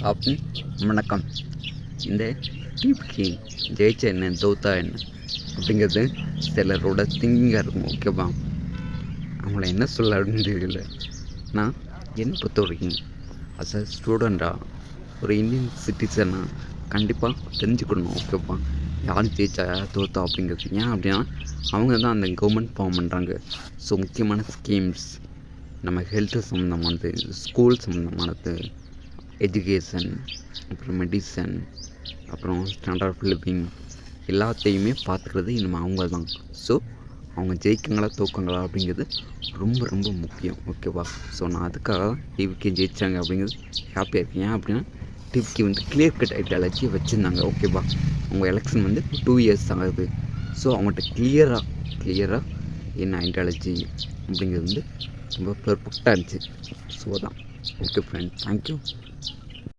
Happy வணக்கம். இந்த டிபிக்கு ஜெயிச்சா என்ன தோத்தா என்ன அப்படிங்கிறது சிலரோட திங்கிங்காக இருக்கும். ஓகேவா, அவங்கள என்ன சொல்ல அப்படின்னு தெரியல. நான் என்னை பொறுத்த வரைக்கும் அஸ் அ ஸ்டூடெண்ட்டாக ஒரு இந்தியன் சிட்டிசனாக கண்டிப்பாக தெரிஞ்சுக்கணும். ஓகேவா, யார் ஜெயிச்சா யார் தோத்தா அப்படிங்கிறது. ஏன் அப்படின்னா அவங்க தான் அந்த கவர்மெண்ட் ஃபார்ம் பண்ணுறாங்க. ஸோ முக்கியமான ஸ்கீம்ஸ், நம்ம ஹெல்த்து சம்மந்தமானது, ஸ்கூல் சம்மந்தமானது, எஜுகேஷன், அப்புறம் மெடிசன், அப்புறம் ஸ்டாண்டர்ட் ஆஃப் லிவிங், எல்லாத்தையுமே பார்த்துக்கிறது நம்ம அவங்க தான். ஸோ அவங்க ஜெயிக்கங்களா தோக்கங்களா அப்படிங்கிறது ரொம்ப ரொம்ப முக்கியம். ஓகேவா, ஸோ நான் அதுக்காக தான் டிவிக்கு ஜெயித்தாங்க அப்படிங்கிறது ஹாப்பியாக இருக்கேன். ஏன் அப்படின்னா டிவிக்கு கிளியர் கட் ஐடியாலஜி வச்சுருந்தாங்க. ஓகேவா, அவங்க எலெக்ஷன் 2 இயர்ஸ் ஆகுது. ஸோ அவங்கள்ட்ட கிளியராக என்ன ஐடியாலஜி அப்படிங்கிறது ரொம்ப பெர்ஃபெக்டாக இருந்துச்சு. ஸோ தான். Okay friend, thank you.